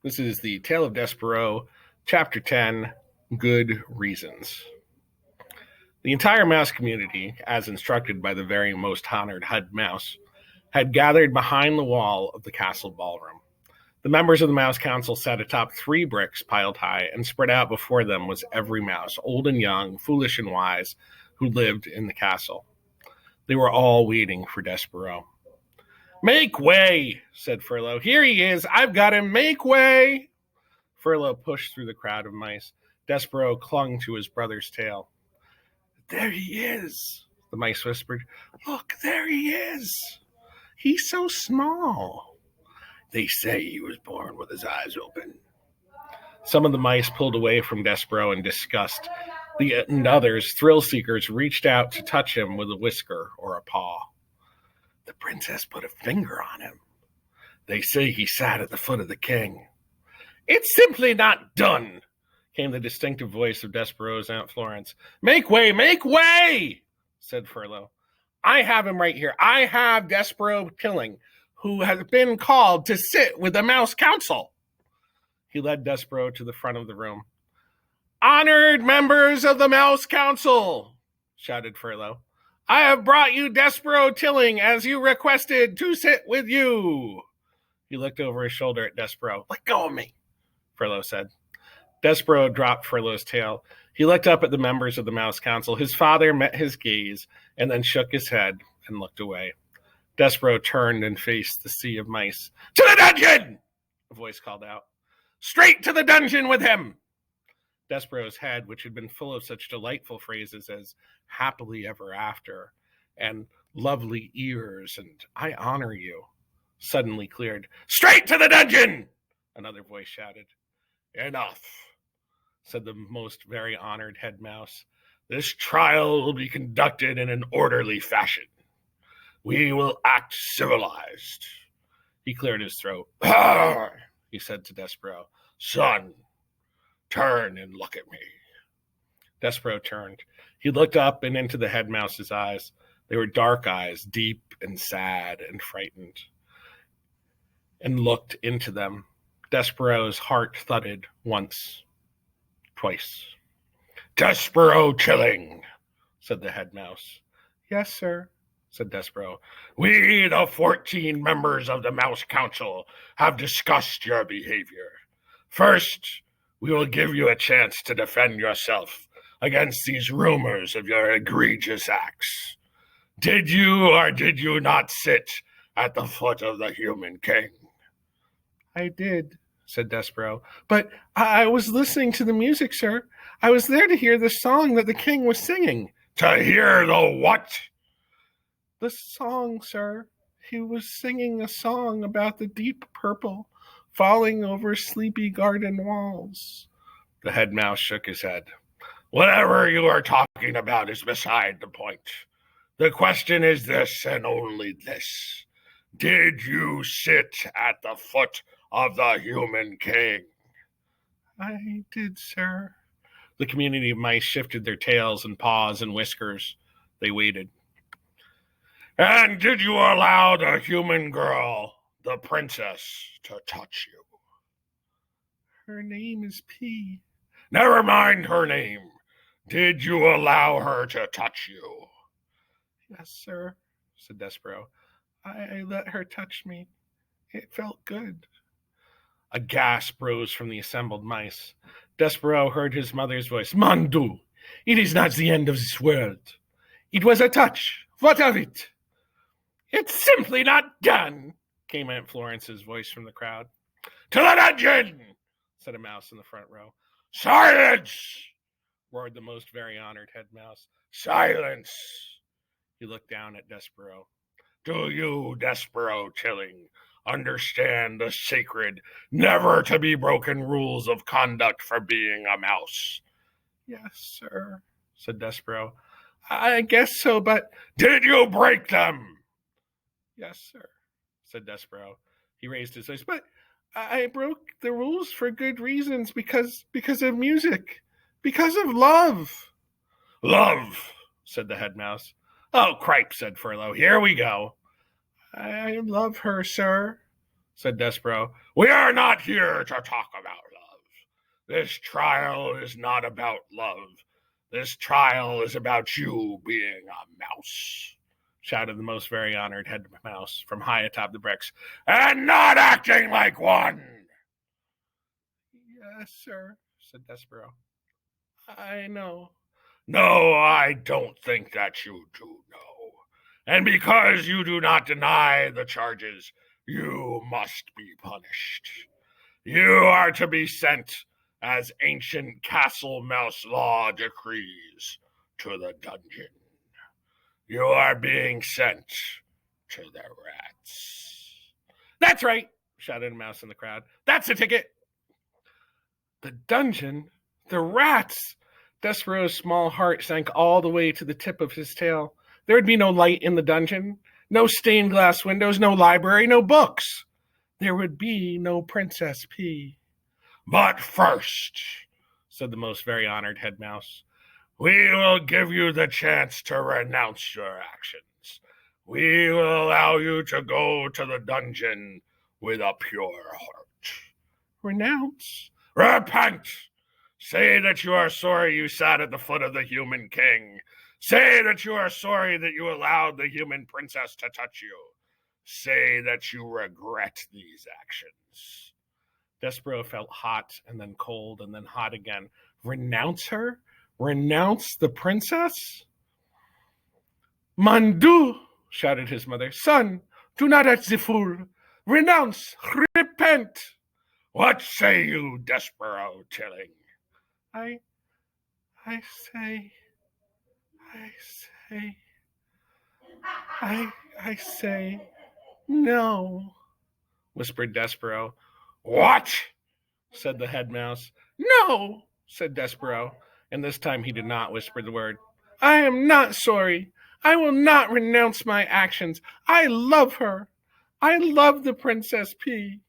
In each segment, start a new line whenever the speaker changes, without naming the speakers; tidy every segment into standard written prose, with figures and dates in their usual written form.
This is the Tale of Despereaux, Chapter 10, Good Reasons. The entire mouse community, as instructed by the very most honored head mouse, had gathered behind the wall of the castle ballroom. The members of the Mouse Council sat atop 3 bricks piled high, and spread out before them was every mouse, old and young, foolish and wise, who lived in the castle. They were all waiting for Despereaux. "Make way," said Furlough. "Here he is. I've got him. Make way." Furlough pushed through the crowd of mice. Despereaux clung to his brother's tail. "There he is," the mice whispered. "Look, there he is. He's so small. They say he was born with his eyes open." Some of the mice pulled away from Despereaux in disgust. And others, thrill seekers, reached out to touch him with a whisker or a paw. "The princess put a finger on him. They say he sat at the foot of the king." "It's simply not done," came the distinctive voice of Despereaux's Aunt Florence. "Make way, said Furlough. "I have him right here. I have Despereaux Killing, who has been called to sit with the Mouse Council." He led Despereaux to the front of the room. "Honored members of the Mouse Council," shouted Furlough, "I have brought you Despereaux Tilling, as you requested, to sit with you." He looked over his shoulder at Despereaux. "Let go of me," Furlough said. Despereaux dropped Furlough's tail. He looked up at the members of the Mouse Council. His father met his gaze and then shook his head and looked away. Despereaux turned and faced the sea of mice. "To the dungeon!" a voice called out. "Straight to the dungeon with him!" Despereaux's head, which had been full of such delightful phrases as happily ever after and lovely ears and I honor you, suddenly cleared. "Straight to the dungeon!" another voice shouted. "Enough," said the most very honored head mouse. "This trial will be conducted in an orderly fashion. We will act civilized." He cleared his throat. He said to Despereaux, "Son, turn and look at me." Despereaux turned. He looked up and into the head mouse's eyes. They were dark eyes, deep and sad and frightened, and looked into them. Despereaux's heart thudded once, twice. "Despereaux Chilling," said the head mouse. "Yes, sir," said Despereaux. "We, the 14 members of the Mouse Council, have discussed your behavior. First, we will give you a chance to defend yourself against these rumors of your egregious acts. Did you or did you not sit at the foot of the human king?" "I did," said Despereaux. "But I was listening to the music, sir. I was there to hear the song that the king was singing." "To hear the what?" "The song, sir. He was singing a song about the deep purple falling over sleepy garden walls." The head mouse shook his head. "Whatever you are talking about is beside the point. The question is this, and only this. Did you sit at the foot of the human king?" "I did, sir." The community of mice shifted their tails and paws and whiskers. They waited. "And did you allow the human girl, the princess, to touch you?" "Her name is P." "Never mind her name. Did you allow her to touch you?" "Yes, sir," said Despereaux. I let her touch me. It felt good." A gasp rose from the assembled mice. Despereaux heard his mother's voice. "Mon Dieu, it is not the end of this world. It was a touch. What of it?" "It's simply not done," came Aunt Florence's voice from the crowd. "To the dungeon!" said a mouse in the front row. "Silence!" roared the most very honored head mouse. "Silence!" He looked down at Despereaux. "Do you, Despereaux Chilling, understand the sacred, never-to-be-broken rules of conduct for being a mouse?" "Yes, sir," said Despereaux. I guess so, but..." "Did you break them?" "Yes, sir," said Despereaux. He raised his voice. "But I broke the rules for good reasons, because of music, because of love." "Love," said the head mouse. "Oh, cripe," said Furlough. "Here we go." I love her, sir," said Despereaux. "We are not here to talk about love. This trial is not about love. This trial is about you being a mouse," shouted the most very honored head mouse from high atop the bricks, "and not acting like one." "Yes, sir," said Despereaux. "I know." "No, I don't think that you do know. And because you do not deny the charges, you must be punished. You are to be sent, as ancient castle mouse law decrees, to the dungeon. You are being sent to the rats." "That's right," shouted a mouse in the crowd. "That's the ticket." The dungeon? The rats! Despereaux's small heart sank all the way to the tip of his tail. There would be no light in the dungeon, no stained glass windows, no library, no books. There would be no Princess P. "But first," said the most very honored head mouse, "we will give you the chance to renounce your actions. We will allow you to go to the dungeon with a pure heart." "Renounce?" "Repent! Say that you are sorry you sat at the foot of the human king. Say that you are sorry that you allowed the human princess to touch you. Say that you regret these actions." Despereaux felt hot and then cold and then hot again. Renounce her? Renounce the princess? "Mon Dieu!" shouted his mother. "Son, do not act the fool. Renounce! Repent!" "What say you, Despereaux Tilling?" I say, I say, no," whispered Despereaux. "What?" said the head mouse. "No," said Despereaux, and this time he did not whisper the word. "I am not sorry. I will not renounce my actions. I love her. I love the Princess P."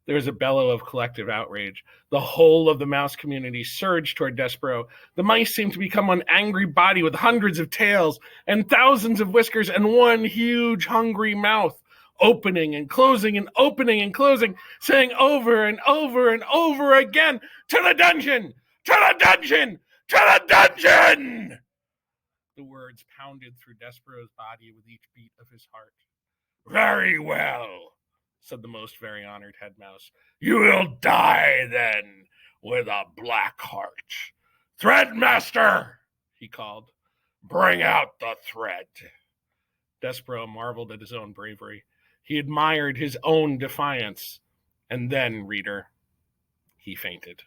There was a bellow of collective outrage. The whole of the mouse community surged toward Despereaux. The mice seemed to become one angry body with hundreds of tails and thousands of whiskers and one huge hungry mouth, opening and closing and opening and closing, saying over and over and over again, "To the dungeon! To the dungeon! To the dungeon!" The words pounded through Despereaux's body with each beat of his heart. "Very well," said the most very honored head mouse. "You will die, then, with a black heart. Threadmaster," he called, "bring out the thread." Despereaux marveled at his own bravery. He admired his own defiance. And then, reader, he fainted.